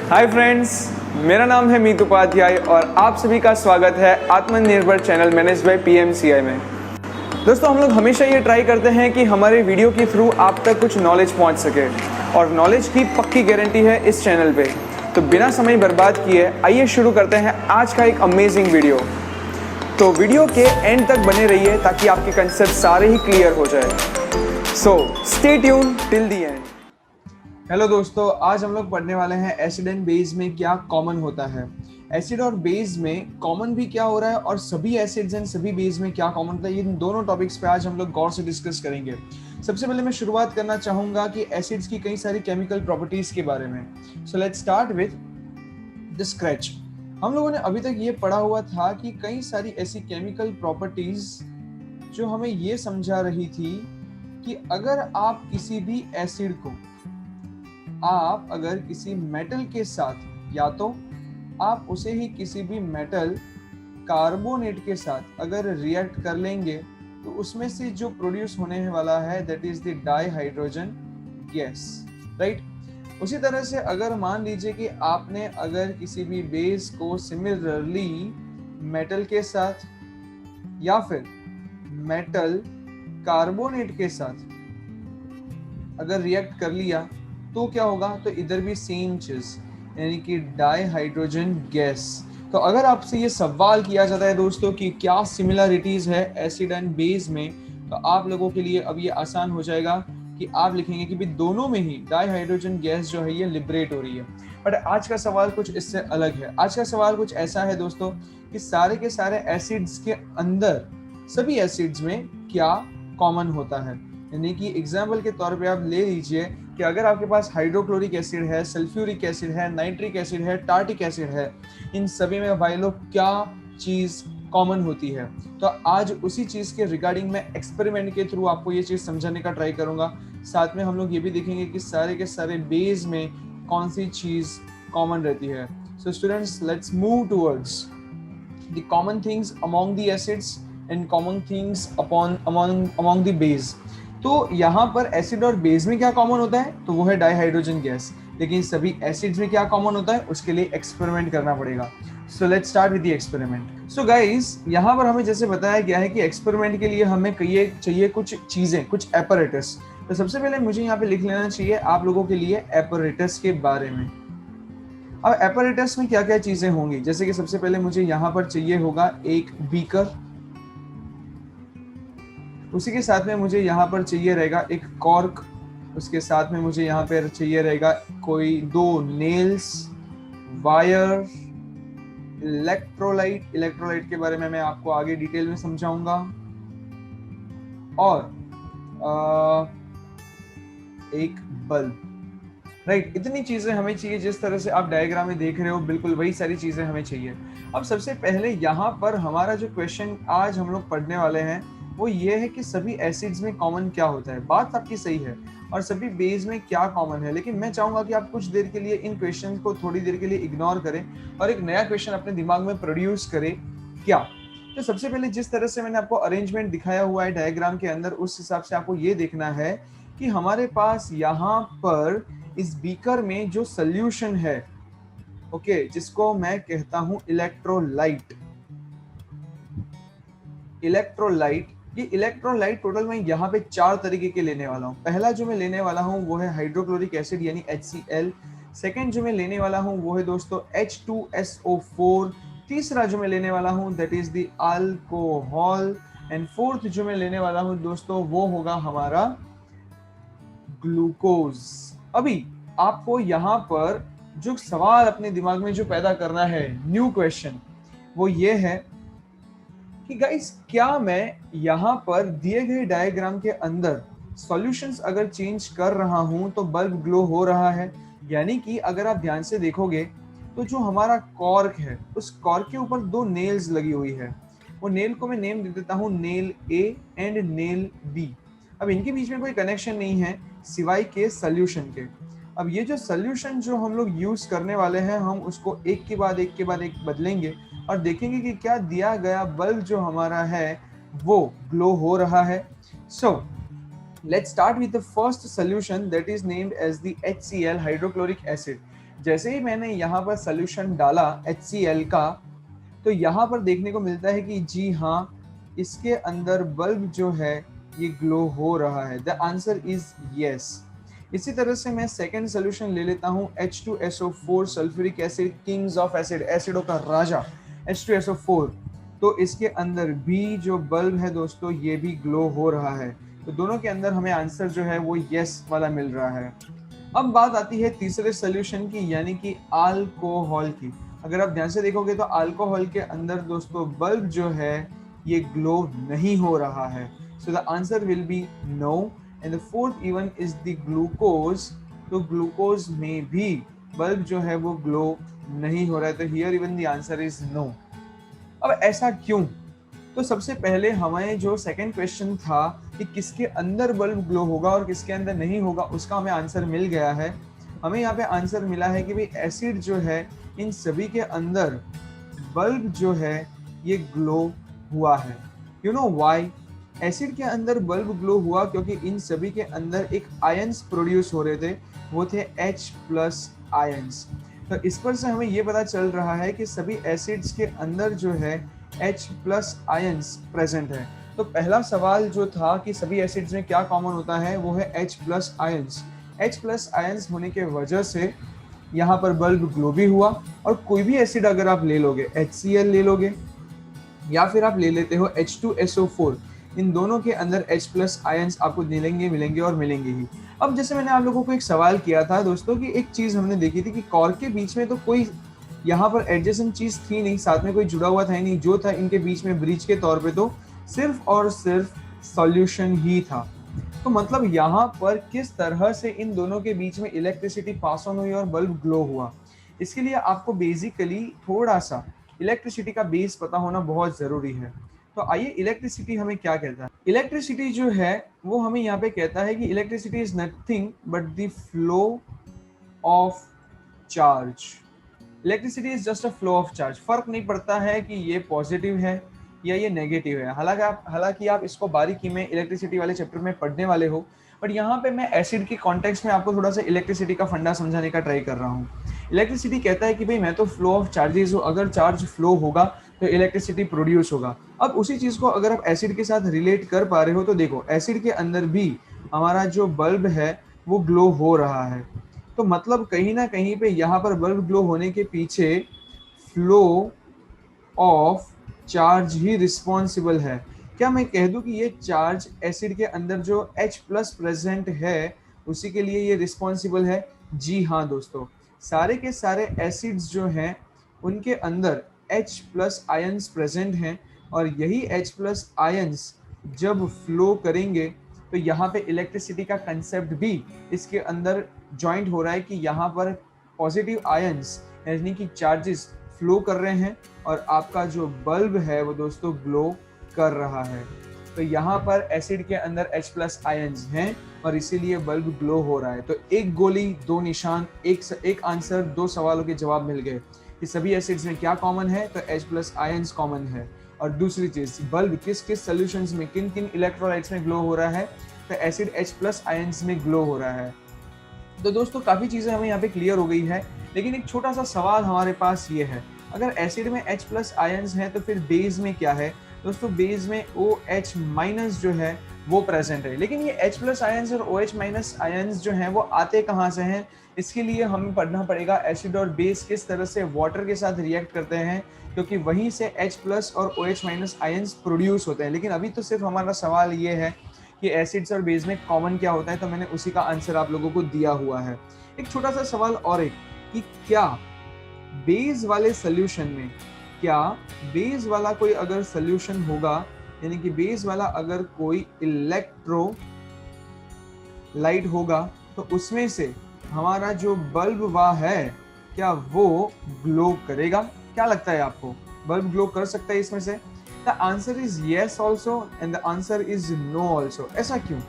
Hi friends, मेरा नाम है मीत उपाध्याय और आप सभी का स्वागत है आत्मनिर्भर चैनल मैनेज बाय पीएमसीआई में। दोस्तों, हम लोग हमेशा ये ट्राई करते हैं कि हमारे वीडियो के थ्रू आप तक कुछ नॉलेज पहुंच सके और नॉलेज की पक्की गारंटी है इस चैनल पे। तो बिना समय बर्बाद किए आइए शुरू करते हैं आज का एक अमेजिंग वीडियो। तो वीडियो के एंड तक बने रहिए ताकि आपके कंसेप्ट सारे ही क्लियर हो जाए। So stay tune till the end. Hello दोस्तों, आज हम लोग पढ़ने वाले हैं एसिड एंड बेस में क्या कॉमन होता है। एसिड और बेस में कॉमन भी क्या हो रहा है और सभी एसिड्स एंड सभी बेस में क्या कॉमन होता है, इन दोनों टॉपिक्स पे आज हम लोग गौर से डिस्कस करेंगे। सबसे पहले मैं शुरुआत करना चाहूंगा कि एसिड्स की कई सारी केमिकल प्रॉपर्टीज के बारे में। So let's start with the scratch. हम लोगों ने अभी तक ये पढ़ा हुआ था कि कई सारी ऐसी केमिकल प्रॉपर्टीज जो हमें ये समझा रही थी कि अगर आप किसी भी एसिड को अगर किसी मेटल के साथ या तो आप उसे ही किसी भी मेटल कार्बोनेट के साथ अगर रिएक्ट कर लेंगे तो उसमें से जो प्रोड्यूस होने वाला है that is the dihydrogen gas, right. उसी तरह से अगर मान लीजिए कि आपने अगर किसी भी बेस को सिमिलरली मेटल के साथ या फिर मेटल कार्बोनेट के साथ अगर रिएक्ट कर लिया तो क्या होगा, तो इधर भी सेम चीज यानी कि डाइहाइड्रोजन गैस। तो अगर आपसे ये सवाल किया जाता है दोस्तों कि क्या सिमिलरिटीज है एसिड एंड बेस में, तो आप लोगों के लिए अब ये आसान हो जाएगा कि आप लिखेंगे कि भी दोनों में ही डाइहाइड्रोजन गैस जो है ये लिबरेट हो रही है। बट आज का सवाल कुछ इससे अलग है। आज का सवाल कुछ ऐसा है दोस्तों कि सारे के सारे एसिड्स के अंदर सभी एसिड्स में क्या कॉमन होता है। यानी कि एग्जाम्पल के तौर पे आप ले लीजिए कि अगर आपके पास हाइड्रोक्लोरिक एसिड है, सल्फ्यूरिक एसिड है, नाइट्रिक एसिड है, टार्टिक एसिड है, इन सभी में भाई लोग क्या चीज कॉमन होती है। तो आज उसी चीज के रिगार्डिंग मैं एक्सपेरिमेंट के थ्रू आपको ये चीज समझाने का ट्राई करूंगा। साथ में हम लोग ये भी देखेंगे कि सारे के सारे बेस में कौन सी चीज कॉमन रहती है। So students, let's move towards the common things among the acids and common things among the base. तो यहाँ पर एसिड और बेस में क्या कॉमन होता है, तो वो है डाइहाइड्रोजन गैस। लेकिन सभी एसिड्स में क्या कॉमन होता है, उसके लिए एक्सपेरिमेंट करना पड़ेगा। So let's start with the experiment. So guys, यहाँ पर हमें जैसे बताया गया है कि एक्सपेरिमेंट के लिए हमें चाहिए कुछ चीजें, कुछ एपरेटस। तो सबसे पहले मुझे यहाँ पे लिख लेना चाहिए आप लोगों के लिए एपरेटस के बारे में। अब एपरेटस में क्या क्या चीजें होंगी, जैसे कि सबसे पहले मुझे यहाँ पर चाहिए होगा एक बीकर, उसी के साथ में मुझे यहाँ पर चाहिए रहेगा एक कॉर्क, उसके साथ में मुझे यहाँ पर चाहिए रहेगा कोई 2 नेल्स, वायर, इलेक्ट्रोलाइट के बारे में मैं आपको आगे डिटेल में समझाऊंगा, और एक बल्ब, राइट। इतनी चीजें हमें चाहिए। जिस तरह से आप डायग्राम में देख रहे हो बिल्कुल वही सारी चीजें हमें चाहिए। अब सबसे पहले यहाँ पर हमारा जो क्वेश्चन आज हम लोग पढ़ने वाले हैं वो ये है कि सभी एसिड्स में कॉमन क्या होता है। बात आपकी सही है, और सभी बेस में क्या कॉमन है, लेकिन मैं चाहूंगा कि आप कुछ देर के लिए इन क्वेश्चंस को थोड़ी देर के लिए इग्नोर करें और एक नया क्वेश्चन अपने दिमाग में प्रोड्यूस करें। क्या, तो सबसे पहले जिस तरह से मैंने आपको अरेंजमेंट दिखाया हुआ है डायग्राम के अंदर, उस हिसाब से आपको ये देखना है कि हमारे पास यहाँ पर इस बीकर में जो सोल्यूशन है, ओके, जिसको मैं कहता हूं इलेक्ट्रोलाइट। ये इलेक्ट्रोलाइट टोटल मैं यहाँ पे 4 तरीके के लेने वाला हूँ। पहला जो मैं लेने वाला हूँ वो है हाइड्रोक्लोरिक एसिड यानी HCl। सेकंड जो मैं लेने वाला हूँ वो है दोस्तों H2SO4। तीसरा जो मैं लेने वाला हूँ that is the alcohol. And fourth जो मैं लेने वाला हूँ दोस्तों वो होगा हमारा ग्लूकोज। अभी आपको यहाँ पर जो सवाल अपने दिमाग में जो पैदा करना है, न्यू क्वेश्चन, वो ये है कि गाइस क्या मैं यहाँ पर दिए गए डायग्राम के अंदर सॉल्यूशंस अगर चेंज कर रहा हूं तो बल्ब ग्लो हो रहा है। यानी कि अगर आप ध्यान से देखोगे तो जो हमारा कॉर्क है उस कॉर्क के ऊपर 2 नेल्स लगी हुई है। वो नेल को मैं नेम दे देता हूँ nail A and nail B। अब इनके बीच में कोई कनेक्शन नहीं है सिवाय के सोल्यूशन के। अब ये जो सोल्यूशन जो हम लोग यूज करने वाले हैं, हम उसको एक के बाद एक बदलेंगे और देखेंगे कि क्या दिया गया बल्ब जो हमारा है वो ग्लो हो रहा है। सो let's start with the first solution that is named as the HCl, hydrochloric acid. जैसे ही मैंने यहाँ पर सोल्यूशन डाला HCl का, तो यहाँ पर देखने को मिलता है कि जी हाँ, इसके अंदर बल्ब जो है ये ग्लो हो रहा है। The answer is yes. इसी तरह से मैं सेकेंड सोल्यूशन ले लेता हूँ H2SO4 sulphuric acid, kings of acid, एसिडों का राजा H2SO4। तो इसके अंदर भी जो बल्ब है दोस्तों ये भी ग्लो हो रहा है। तो दोनों के अंदर हमें आंसर जो है वो यस वाला मिल रहा है। अब बात आती है तीसरे सोल्यूशन की, यानी कि अल्कोहल की। अगर आप ध्यान से देखोगे तो अल्कोहल के अंदर दोस्तों बल्ब जो है ये ग्लो नहीं हो रहा है। So the answer will be no. And the fourth even is the glucose. तो ग्लूकोज में भी बल्ब जो है वो ग्लो नहीं हो रहा है। तो here even the answer is no. अब ऐसा क्यों? तो सबसे पहले हमें जो सेकंड क्वेश्चन था कि किसके अंदर बल्ब ग्लो होगा और किसके अंदर नहीं होगा, उसका हमें आंसर मिल गया है। हमें यहाँ पे आंसर मिला है कि भाई एसिड जो है इन सभी के अंदर बल्ब जो है ये ग्लो हुआ है। You know why? एसिड के अंदर बल्ब ग्लो हुआ क्योंकि इन सभी के अंदर एक आयंस प्रोड्यूस हो रहे थे, वो थे H+ आयंस। तो इस पर से हमें ये पता चल रहा है कि सभी एसिड्स के अंदर जो है H+ आयंस प्रेजेंट है। तो पहला सवाल जो था कि सभी एसिड्स में क्या कॉमन होता है, वो है H+ आयंस। H+ आयंस होने के वजह से यहाँ पर बल्ब ग्लो भी हुआ। और कोई भी एसिड अगर आप ले लोगे, HCl ले लोगे या फिर आप ले लेते हो H2SO4, इन दोनों के अंदर H+ आयंस आपको मिलेंगे और मिलेंगे ही। अब जैसे मैंने आप लोगों को एक सवाल किया था दोस्तों कि एक चीज हमने देखी थी कि कॉर्क के बीच में तो कोई यहाँ पर एडजेसेंट चीज थी नहीं, साथ में कोई जुड़ा हुआ था नहीं, जो था इनके बीच में ब्रिज के तौर पे तो सिर्फ और सिर्फ सॉल्यूशन ही था। तो मतलब यहाँ पर किस तरह से इन दोनों के बीच में इलेक्ट्रिसिटी पास ऑन हुई और बल्ब ग्लो हुआ, इसके लिए आपको बेसिकली थोड़ा सा इलेक्ट्रिसिटी का बेस पता होना बहुत जरूरी है। तो आइए इलेक्ट्रिसिटी हमें क्या कहता है। इलेक्ट्रिसिटी जो है वो हमें यहाँ पे कहता है कि electricity is nothing but the flow of charge. Electricity is just a flow of charge. फर्क नहीं पड़ता है कि ये पॉजिटिव है या ये नेगेटिव है। हालांकि आप इसको बारीकी में इलेक्ट्रिसिटी वाले चैप्टर में पढ़ने वाले हो, बट यहाँ पे मैं एसिड के कॉन्टेक्स्ट में आपको थोड़ा सा इलेक्ट्रिसिटी का फंडा समझाने का ट्राई कर रहा हूँ। इलेक्ट्रिसिटी कहता है कि भाई मैं तो फ्लो ऑफ चार्जेस हूँ, अगर चार्ज फ्लो होगा तो इलेक्ट्रिसिटी प्रोड्यूस होगा। अब उसी चीज को अगर आप एसिड के साथ रिलेट कर पा रहे हो तो देखो एसिड के अंदर भी हमारा जो बल्ब है वो ग्लो हो रहा है। तो मतलब कहीं ना कहीं पे यहाँ पर बल्ब ग्लो होने के पीछे flow of charge he responsible है। क्या मैं कह दूं कि ये चार्ज एसिड के अंदर जो H+ प्रेजेंट है उसी के लिए ये रिस्पॉन्सिबल है? जी हाँ दोस्तों, सारे के सारे एसिड्स जो हैं उनके अंदर H+ आयंस प्रेजेंट हैं और यही H+ आयंस जब फ्लो करेंगे तो यहाँ पे इलेक्ट्रिसिटी का कंसेप्ट भी इसके अंदर जॉइंट हो रहा है कि यहाँ पर पॉजिटिव आयंस यानी कि चार्जेस फ्लो कर रहे हैं और आपका जो बल्ब है वो दोस्तों ग्लो कर रहा है। तो यहाँ पर एसिड के अंदर H+ आयंस हैं और इसीलिए बल्ब ग्लो हो रहा है। तो एक गोली दो निशान, एक आंसर, दो सवालों के जवाब मिल गए कि सभी एसिड्स में क्या कॉमन है, तो H+ आयंस कॉमन है। और दूसरी चीज, बल्ब किस किस सॉल्यूशंस में किन किन इलेक्ट्रोलाइट्स में ग्लो हो रहा है, तो एसिड H+ आयंस में ग्लो हो रहा है। तो दोस्तों काफी चीजें हमें यहाँ पे क्लियर हो गई है, लेकिन एक छोटा सा सवाल हमारे पास ये है, अगर एसिड में H+ आयंस हैं तो फिर बेस में क्या है? दोस्तों बेस में OH- जो है वो प्रेजेंट है। लेकिन ये H+ आयंस और OH- आयंस जो हैं वो आते कहाँ से हैं? इसके लिए हमें पढ़ना पड़ेगा एसिड और बेस किस तरह से वाटर के साथ रिएक्ट करते हैं, क्योंकि वहीं से H+ और OH- आयंस प्रोड्यूस होते हैं। लेकिन अभी तो सिर्फ हमारा सवाल ये है कि एसिड्स और बेस में कॉमन क्या होता है, तो मैंने उसी का आंसर आप लोगों को दिया हुआ है। एक छोटा सा सवाल और एक कि क्या बेस वाले सोल्यूशन में, क्या बेस वाला कोई अगर सोल्यूशन होगा, यानी कि बेस वाला अगर कोई इलेक्ट्रोलाइट होगा तो उसमें से हमारा जो बल्ब वह है क्या वो ग्लो करेगा? क्या लगता है आपको, बल्ब ग्लो कर सकता है इसमें से? The answer is yes also and the answer is no also. ऐसा क्यों?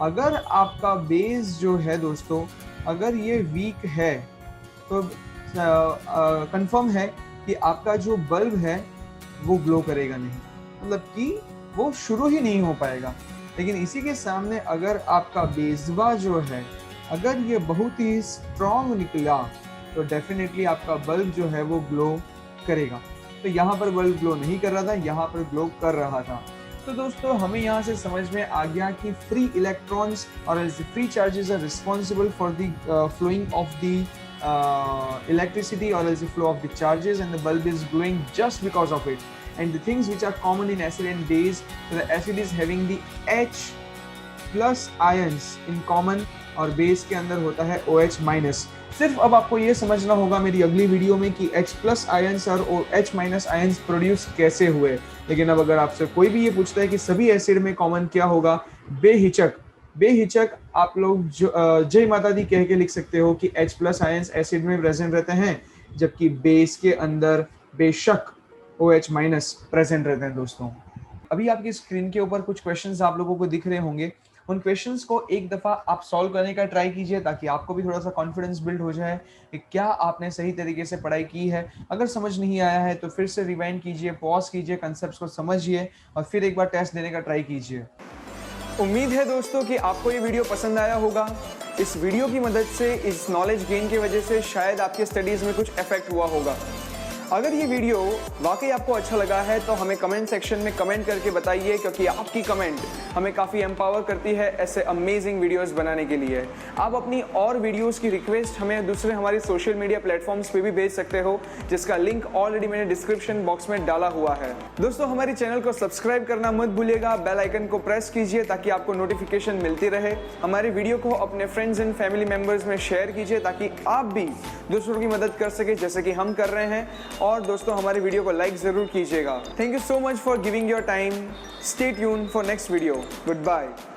अगर आपका बेस जो है दोस्तों अगर ये वीक है तो कंफर्म है कि आपका जो बल्ब है वो ग्लो करेगा नहीं, मतलब कि वो शुरू ही नहीं हो पाएगा। लेकिन इसी के सामने अगर आपका बेसबा जो है अगर ये बहुत ही स्ट्रॉन्ग निकला तो डेफिनेटली आपका बल्ब जो है वो ग्लो करेगा। तो यहाँ पर बल्ब ग्लो नहीं कर रहा था, यहाँ पर ग्लो कर रहा था। तो दोस्तों हमें यहाँ से समझ में आ गया कि फ्री इलेक्ट्रॉन्स और free charges are responsible for the flowing of the electricity or else the flow of the charges, and the bulb is glowing just because of it. And the things which are common in acid and base, so the acid is having the H plus ions in common और base के अंदर होता है OH minus. सिर्फ अब आपको ये समझना होगा मेरी अगली वीडियो में कि H प्लस आयंस और OH माइनस आयंस प्रोड्यूस कैसे हुए। लेकिन अब अगर आपसे कोई भी ये पूछता है कि सभी एसिड में कॉमन क्या होगा, बेहिचक आप लोग जय माता दी कह के लिख सकते हो कि H प्लस आयंस एसिड में प्रेजेंट रहते हैं, जबकि बेस के अंदर बेशक OH माइनस प्रेजेंट रहते हैं। दोस्तों अभी आपकी स्क्रीन के ऊपर कुछ क्वेश्चंस आप लोगों को दिख रहे होंगे, उन क्वेश्चंस को एक दफ़ा आप सॉल्व करने का ट्राई कीजिए ताकि आपको भी थोड़ा सा कॉन्फिडेंस बिल्ड हो जाए कि क्या आपने सही तरीके से पढ़ाई की है। अगर समझ नहीं आया है तो फिर से रिवाइंड कीजिए, पॉज कीजिए, कंसेप्ट्स को समझिए और फिर एक बार टेस्ट देने का ट्राई कीजिए। उम्मीद है दोस्तों कि आपको ये वीडियो पसंद आया होगा। इस वीडियो की मदद से, इस नॉलेज गेन की वजह से शायद आपके स्टडीज़ में कुछ इफेक्ट हुआ होगा। अगर ये वीडियो वाकई आपको अच्छा लगा है तो हमें कमेंट सेक्शन में कमेंट करके बताइए, क्योंकि आपकी कमेंट हमें काफ़ी एम्पावर करती है ऐसे अमेजिंग वीडियोस बनाने के लिए। आप अपनी और वीडियोस की रिक्वेस्ट हमें दूसरे हमारे सोशल मीडिया प्लेटफॉर्म्स पे भी भेज सकते हो, जिसका लिंक ऑलरेडी मैंने डिस्क्रिप्शन बॉक्स में डाला हुआ है। दोस्तों हमारे चैनल को सब्सक्राइब करना मत भूलिएगा, बेल आइकन को प्रेस कीजिए ताकि आपको नोटिफिकेशन मिलती रहे। हमारे वीडियो को अपने फ्रेंड्स एंड फैमिली मेम्बर्स में शेयर कीजिए ताकि आप भी दूसरों की मदद कर सके जैसे कि हम कर रहे हैं। और दोस्तों हमारे वीडियो को लाइक जरूर कीजिएगा। Thank you so much for giving your time. Stay tuned for next video. Good bye.